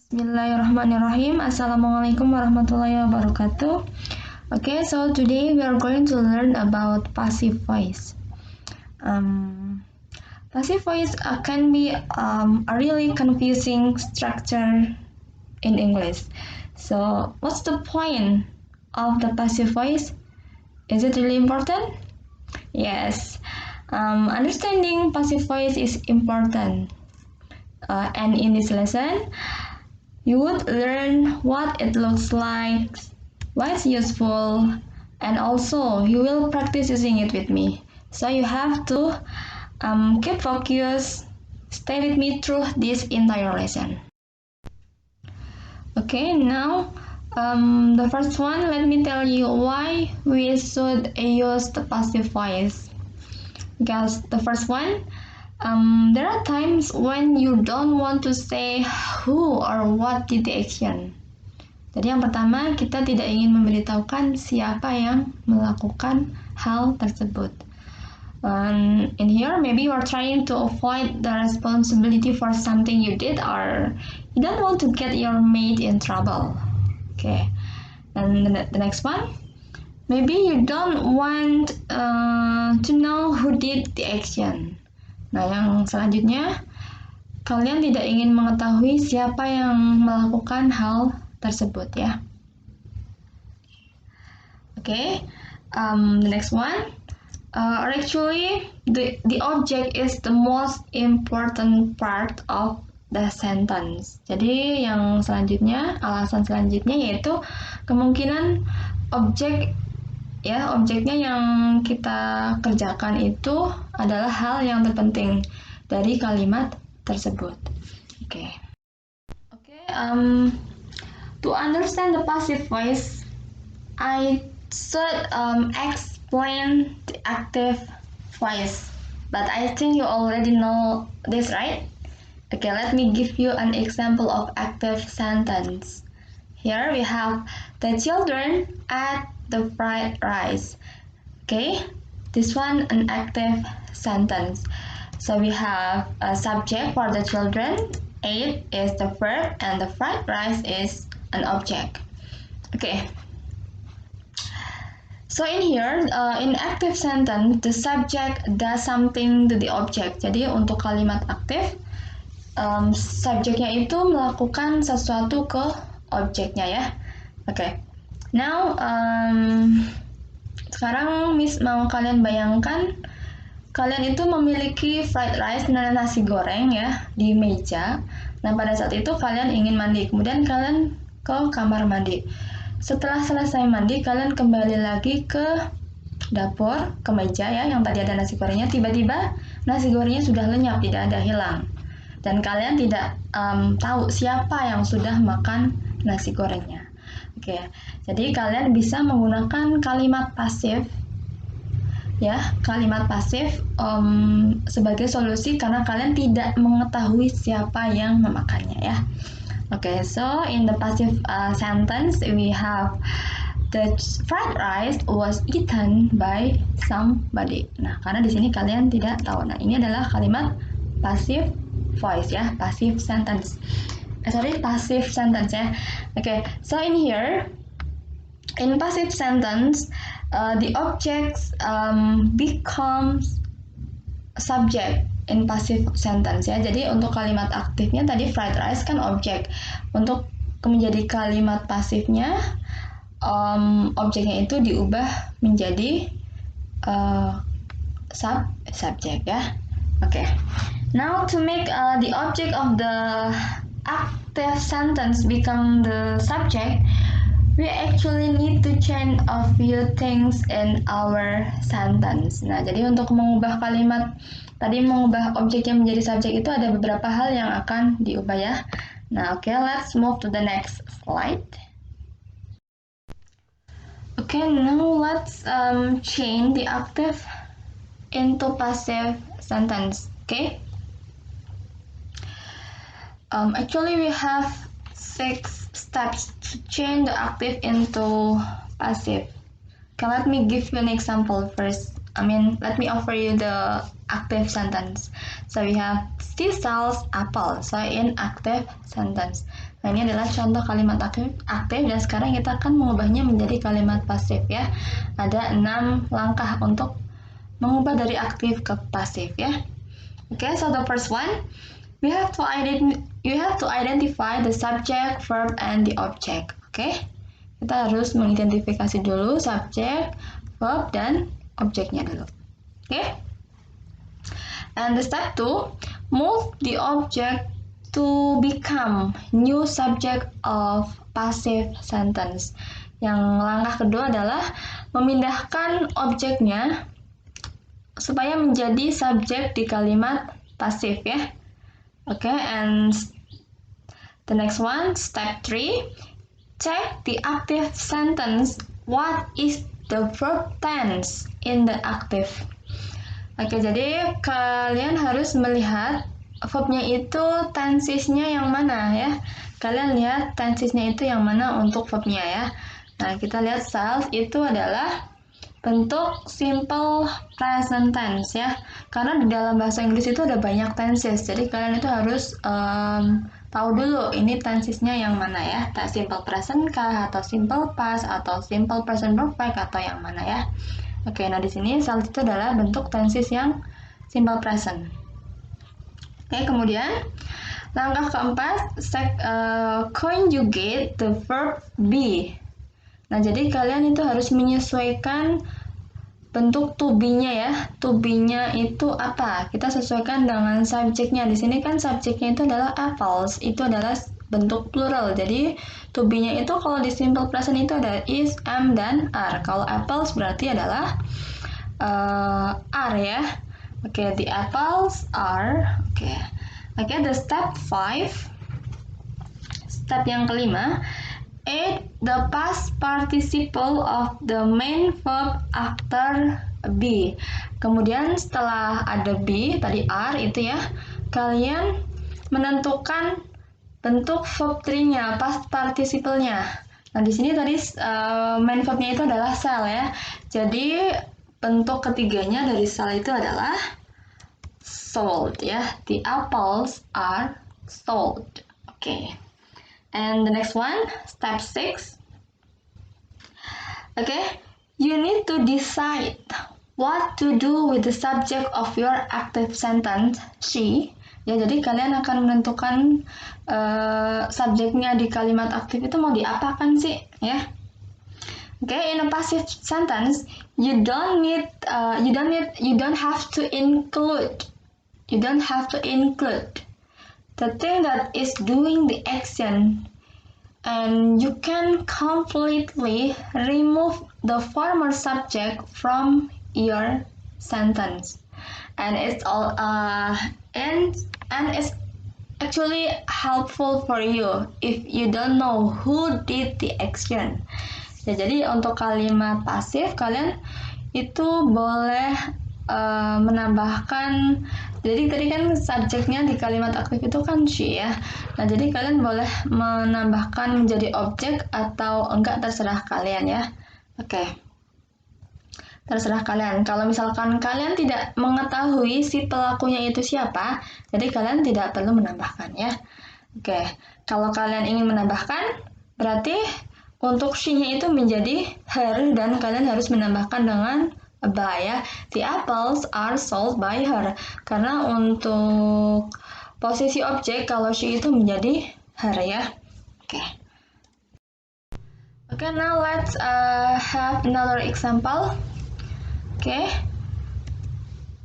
Bismillahirrahmanirrahim. Assalamualaikum warahmatullahi wabarakatuh. Okay, so today we are going to learn about passive voice. Passive voice can be a really confusing structure in English. So, what's the point of the passive voice? Is it really important? Yes. Understanding passive voice is important. And in this lesson, you would learn what it looks like, why it's useful, and also you will practice using it with me. So you have to keep focus, stay with me through this entire lesson. Okay, now the first one, let me tell you why we should use the passive voice. Because the first one, there are times when you don't want to say who or what did the action. Jadi yang pertama, kita tidak ingin memberitahukan siapa yang melakukan hal tersebut. In here, maybe you are trying to avoid the responsibility for something you did, or you don't want to get your mate in trouble. Okay, and the next one, maybe you don't want to know who did the action. Nah, yang selanjutnya, kalian tidak ingin mengetahui siapa yang melakukan hal tersebut, ya. Okay, the next one, actually, the object is the most important part of the sentence. Jadi, yang selanjutnya, alasan selanjutnya yaitu kemungkinan objek, ya, objeknya yang kita kerjakan itu adalah hal yang terpenting dari kalimat tersebut. Oke. To understand the passive voice, I should explain the active voice, but I think you already know this, right? Okay, let me give you an example of active sentence. Here we have the children at the fried rice. Okay, this one an active sentence. So we have a subject for the children, ate is the verb, and the fried rice is an object. Okay. So in here, in active sentence, the subject does something to the object. Jadi untuk kalimat aktif, subjeknya itu melakukan sesuatu ke objeknya, ya. Oke. Now, sekarang Miss mau kalian bayangkan, kalian itu memiliki fried rice dan nasi goreng, ya, di meja. Nah, pada saat itu kalian ingin mandi, kemudian kalian ke kamar mandi. Setelah selesai mandi, kalian kembali lagi ke dapur, ke meja, ya, yang tadi ada nasi gorengnya. Tiba-tiba nasi gorengnya sudah lenyap, tidak ada, hilang. Dan kalian tidak tahu siapa yang sudah makan nasi gorengnya. Oke, jadi kalian bisa menggunakan kalimat pasif, ya, kalimat pasif sebagai solusi karena kalian tidak mengetahui siapa yang memakannya, ya. Oke, so in the passive sentence we have the fried rice was eaten by somebody. Nah, karena di sini kalian tidak tahu. Nah, ini adalah kalimat passive voice, ya, passive sentence. Passive sentence, ya. Okay, so in here, in passive sentence, the objects becomes subject in passive sentence, ya. Jadi untuk kalimat aktifnya tadi fried rice kan objek. Untuk menjadi kalimat pasifnya, objeknya itu diubah menjadi subject, ya. Okay. Now to make the object of the active sentence become the subject, we actually need to change a few things in our sentence. Nah, jadi untuk mengubah kalimat tadi, mengubah objeknya menjadi subjek itu ada beberapa hal yang akan diubah, ya. Nah, oke, let's move to the next slide. Okay, now let's change the active into passive sentence. Okay. Actually, we have 6 steps to change the active into passive. Okay, let me give you an example first. Let me offer you the active sentence. So we have she sells apple. So in active sentence. Nah, ini adalah contoh kalimat aktif dan sekarang kita akan mengubahnya menjadi kalimat pasif ya. Ada 6 langkah untuk mengubah dari aktif ke pasif ya. Okay, so the first one, you have to identify the subject, verb, and the object. Okay, kita harus mengidentifikasi dulu subjek, verb, dan objeknya dulu. Okay, and the step 2, move the object to become new subject of passive sentence. Yang langkah kedua adalah memindahkan objeknya supaya menjadi subjek di kalimat pasif ya. Oke, and the next one, step 3, check the active sentence. What is the verb tense in the active? Oke, jadi kalian harus melihat verbnya itu tensesnya yang mana ya. Kalian lihat tensesnya itu yang mana untuk verbnya ya. Nah, kita lihat self itu adalah bentuk simple present tense ya. Karena di dalam bahasa Inggris itu ada banyak tenses. Jadi kalian itu harus tahu dulu ini tensesnya yang mana ya. Simple present kah, atau simple past, atau simple present perfect, atau yang mana ya. Oke, nah di sini self itu adalah bentuk tenses yang simple present. Oke, kemudian langkah keempat, conjugate the verb be. Nah, jadi kalian itu harus menyesuaikan bentuk to be-nya ya. To be-nya itu apa? Kita sesuaikan dengan subjeknya. Di sini kan subjeknya itu adalah apples. Itu adalah bentuk plural. Jadi to be-nya itu kalau di simple present itu ada is, am, dan are. Kalau apples berarti adalah are ya. Oke, the apples are. Oke, the step 5. Step yang kelima, add the past participle of the main verb after be. Kemudian setelah ada be, tadi are itu ya, kalian menentukan bentuk verb 3-nya, past participle-nya. Nah, di sini tadi main verb-nya itu adalah shall ya. Jadi bentuk ketiganya dari shall itu adalah sold ya. The apples are sold. Oke. And the next one, step 6. Okay, you need to decide what to do with the subject of your active sentence, she. Ya, jadi kalian akan menentukan subjeknya di kalimat aktif itu mau diapakan sih, ya. Okay, in a passive sentence, you don't have to include the thing that is doing the action, and you can completely remove the former subject from your sentence, and it's all and it's actually helpful for you if you don't know who did the action. Ya, jadi untuk kalimat pasif kalian itu boleh menambahkan, jadi tadi kan subjeknya di kalimat aktif itu kan she ya. Nah, jadi kalian boleh menambahkan menjadi objek atau enggak, terserah kalian ya. Oke. Terserah kalian. Kalau misalkan kalian tidak mengetahui si pelakunya itu siapa, jadi kalian tidak perlu menambahkan ya. Oke. Kalau kalian ingin menambahkan, berarti untuk she-nya itu menjadi her, dan kalian harus menambahkan dengan by ya. The apples are sold by her. Karena untuk posisi objek kalau she itu menjadi her ya. Oke, now let's have another example.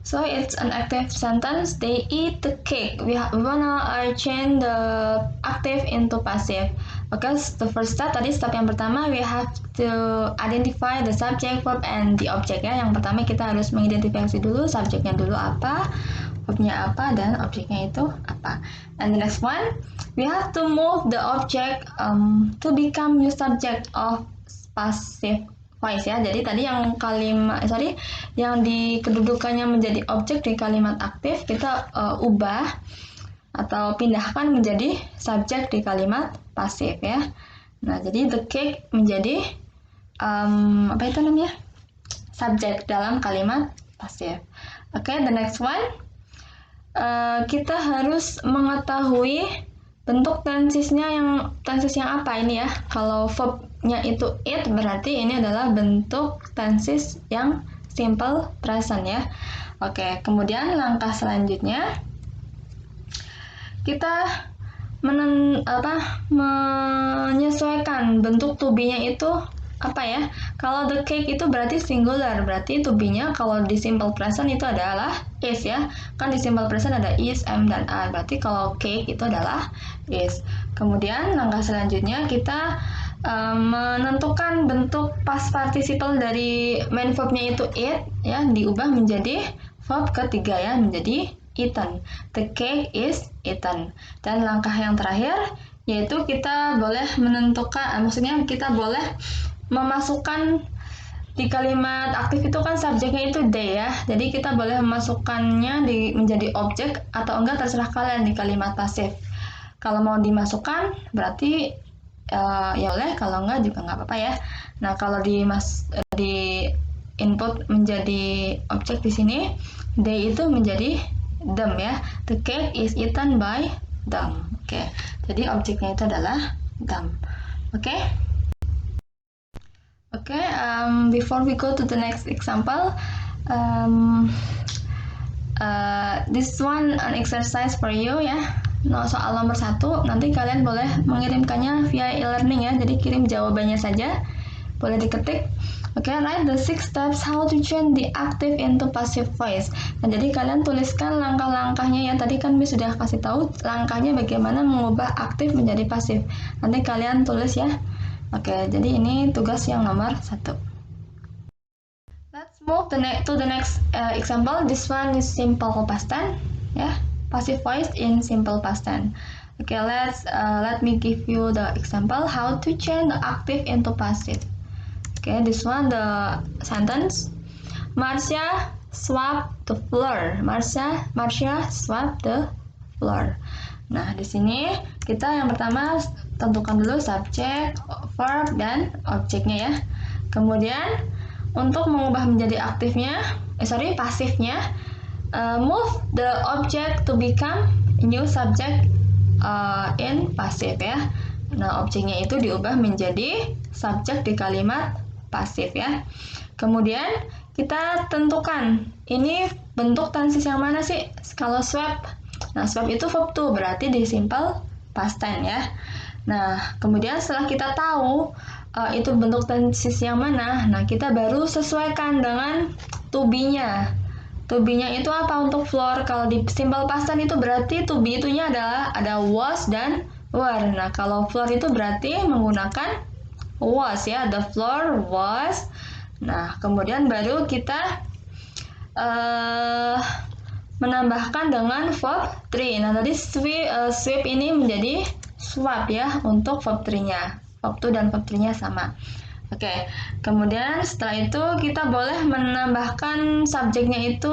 So it's an active sentence. They eat the cake. We wanna change the active into passive. The first step, tadi step yang pertama, we have to identify the subject, verb, and the object ya. Yang pertama kita harus mengidentifikasi dulu subjeknya dulu apa, verbnya apa, dan objeknya itu apa. And the next one, we have to move the object to become new subject of passive voice ya. Jadi tadi yang yang di kedudukannya menjadi objek di kalimat aktif kita ubah atau pindahkan menjadi subjek di kalimat pasif ya. Nah, jadi the cake menjadi subjek dalam kalimat pasif. The next one, kita harus mengetahui bentuk tenses yang apa ini ya? Kalau verbnya itu it, berarti ini adalah bentuk tenses yang simple present ya. Oke, kemudian langkah selanjutnya kita menyesuaikan bentuk to be-nya itu apa ya? Kalau the cake itu berarti singular, berarti to be-nya kalau di simple present itu adalah is ya. Kan di simple present ada is, am, dan are. Berarti kalau cake itu adalah is. Kemudian langkah selanjutnya kita menentukan bentuk past participle dari main verb-nya itu eat ya, diubah menjadi verb ketiga ya, menjadi eaten. The cake is eaten. Dan langkah yang terakhir yaitu kita boleh menentukan, maksudnya kita boleh memasukkan di kalimat aktif itu kan subjeknya itu they ya. Jadi kita boleh memasukkannya menjadi objek atau enggak terserah kalian di kalimat pasif. Kalau mau dimasukkan berarti ya boleh, kalau enggak juga nggak apa-apa ya. Nah, kalau di input menjadi objek di sini, they itu menjadi them ya. The cake is eaten by them. Oke. Jadi objeknya itu adalah them. Oke. Before we go to the next example, this one an exercise for you ya. Nah, soal nomor 1, nanti kalian boleh mengirimkannya via e-learning ya. Jadi kirim jawabannya saja, boleh diketik. Write the 6 steps how to change the active into passive voice. Nah, jadi kalian tuliskan langkah-langkahnya ya. Tadi kan Miss sudah kasih tahu langkahnya bagaimana mengubah aktif menjadi pasif. Nanti kalian tulis ya. Jadi ini tugas yang nomor 1. Let's move to the next example. This one is simple past tense ya. Passive voice in simple past tense. Let me give you the example how to change the active into passive. This one the sentence. Marcia swept the floor. Marcia swept the floor. Nah, di sini kita yang pertama tentukan dulu subjek, verb, dan objeknya ya. Kemudian untuk mengubah menjadi pasifnya, move the object to become new subject in passive ya. Nah, objeknya itu diubah menjadi subjek di kalimat pasif ya. Kemudian kita tentukan ini bentuk tenses yang mana sih? Kalau swept, nah swept itu verb to, berarti di simple past tense ya. Nah, kemudian setelah kita tahu itu bentuk tenses yang mana, nah kita baru sesuaikan dengan to be-nya. To be-nya itu apa untuk floor? Kalau di simple past tense itu berarti to be itunya adalah ada was dan were. Nah, kalau floor itu berarti menggunakan was ya, the floor was. Nah, kemudian baru kita menambahkan dengan verb 3. Nah, tadi sweep ini menjadi swap ya untuk verb 3-nya. Verb 2 dan verb 3-nya sama. Kemudian setelah itu kita boleh menambahkan subjeknya itu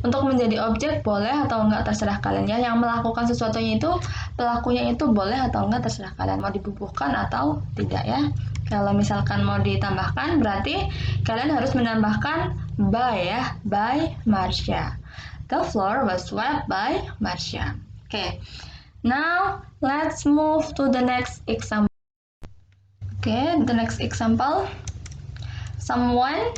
untuk menjadi objek, boleh atau enggak terserah kalian ya. Yang melakukan sesuatunya itu, pelakunya itu boleh atau enggak terserah kalian, mau dibubuhkan atau tidak ya. Kalau misalkan mau ditambahkan, berarti kalian harus menambahkan by ya, by Marcia. The floor was swept by Marcia. Now let's move to the next example. The next example. Someone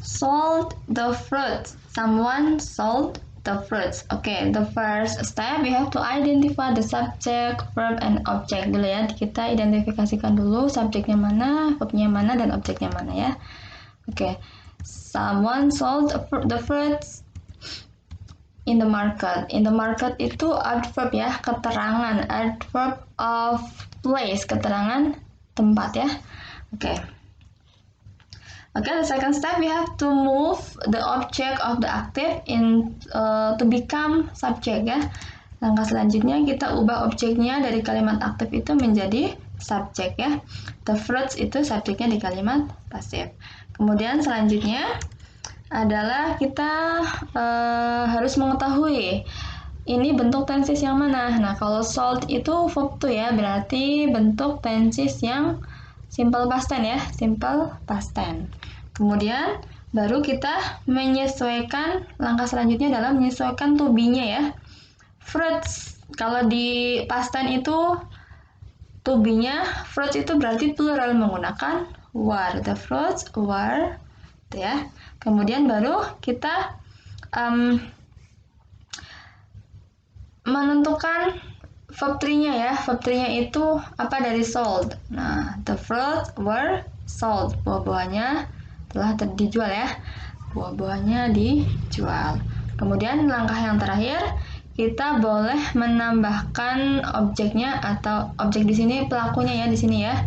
sold the fruit. Someone sold the fruits. The first step we have to identify the subject, verb, and object dulu ya. Kita identifikasikan dulu subjeknya mana, verbnya mana, dan objeknya mana ya. Someone sold the fruits in the market. In the market itu adverb ya, keterangan, adverb of place, keterangan tempat ya. The second step we have to move the object of the active to become subject ya. Langkah selanjutnya kita ubah objeknya dari kalimat aktif itu menjadi subjek ya. The fruits itu subjeknya di kalimat pasif. Kemudian selanjutnya adalah kita harus mengetahui ini bentuk tenses yang mana. Nah, kalau sold itu verb to ya, berarti bentuk tenses yang simple past tense ya, simple past tense. Kemudian baru kita menyesuaikan, langkah selanjutnya adalah menyesuaikan to be-nya ya. Fruits Kalau di past tense itu to be-nya fruits itu berarti plural menggunakan were. The fruits were, gitu ya. Kemudian baru kita menentukan verb 3-nya ya. Verb 3-nya itu apa dari sold. Nah, the fruits were sold. Buah-buahnya telah dijual ya. Buah-buahnya dijual. Kemudian langkah yang terakhir, kita boleh menambahkan objeknya atau objek di sini pelakunya ya di sini ya.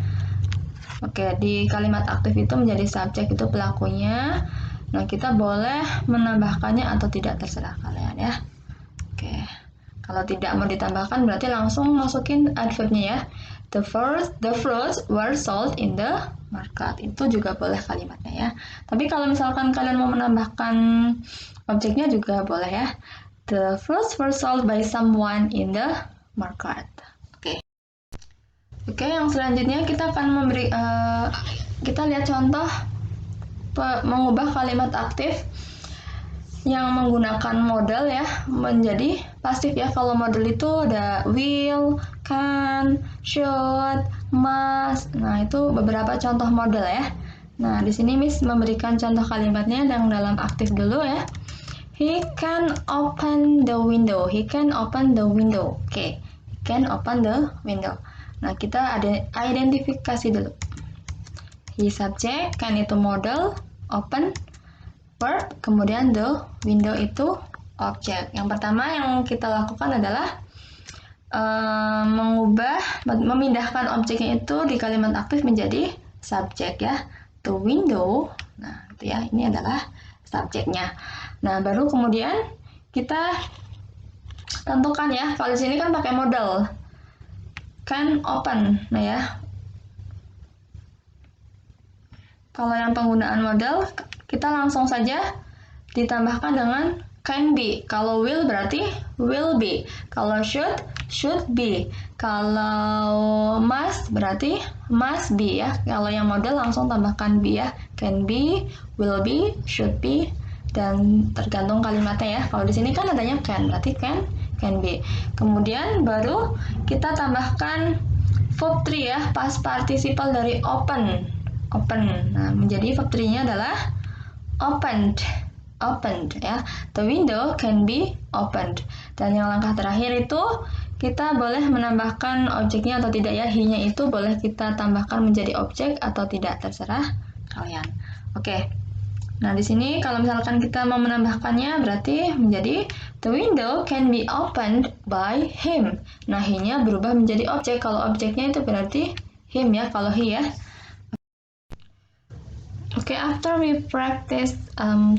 Oke, di kalimat aktif itu menjadi subjek itu pelakunya. Nah, kita boleh menambahkannya atau tidak terserah kalian ya. Oke. Kalau tidak mau ditambahkan berarti langsung masukin adverbnya ya. The fruits were sold in the market. Itu juga boleh kalimatnya ya. Tapi kalau misalkan kalian mau menambahkan objeknya juga boleh ya. The fruits were sold by someone in the market. Oke, yang selanjutnya kita akan kita lihat contoh mengubah kalimat aktif yang menggunakan modal ya menjadi pasif ya. Kalau modal itu ada will, can, should, must. Nah, itu beberapa contoh modal ya. Nah, di sini Miss memberikan contoh kalimatnya yang dalam aktif dulu ya. He can open the window. He can open the window. Oke, he can open the window. Nah, kita ada identifikasi dulu. He subject, can itu modal, open verb, kemudian the window itu objek. Yang pertama yang kita lakukan adalah memindahkan objeknya itu di kalimat aktif menjadi subjek ya. The window, nah itu ya, ini adalah subjeknya. Nah, baru kemudian kita tentukan ya, kalau di sini kan pakai modal. Can open, nah ya. Kalau yang penggunaan modal, kita langsung saja ditambahkan dengan can be. Kalau will berarti will be. Kalau should be. Kalau must berarti must be ya. Kalau yang modal langsung tambahkan be ya. Can be, will be, should be, dan tergantung kalimatnya ya. Kalau di sini kan adanya can, berarti can be. Kemudian baru kita tambahkan verb 3 ya, past participle dari open. Nah, menjadi verb 3-nya adalah opened ya. The window can be opened. Dan yang langkah terakhir itu kita boleh menambahkan objeknya atau tidak ya. He-nya itu boleh kita tambahkan menjadi objek atau tidak, terserah kalian. Oke. Nah, di sini kalau misalkan kita mau menambahkannya berarti menjadi the window can be opened by him. Nah, he-nya berubah menjadi objek. Kalau objeknya itu berarti him ya, kalau he ya. Okay, after we practice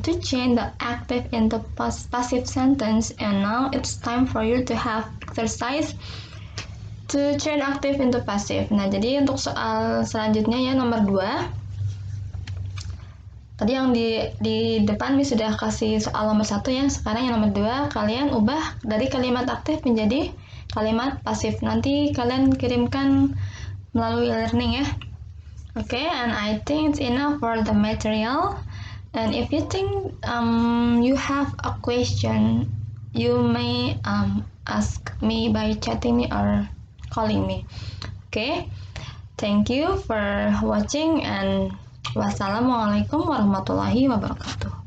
to change the active into passive sentence, and now it's time for you to have exercise to change active into passive. Nah, jadi untuk soal selanjutnya ya, nomor 2. Tadi yang di depan Miss sudah kasih soal nomor 1 ya. Sekarang yang nomor 2, kalian ubah dari kalimat aktif menjadi kalimat pasif. Nanti kalian kirimkan melalui learning ya. Okay, and I think it's enough for the material. And if you think you have a question, you may ask me by chatting me or calling me. Okay, thank you for watching and wassalamualaikum warahmatullahi wabarakatuh.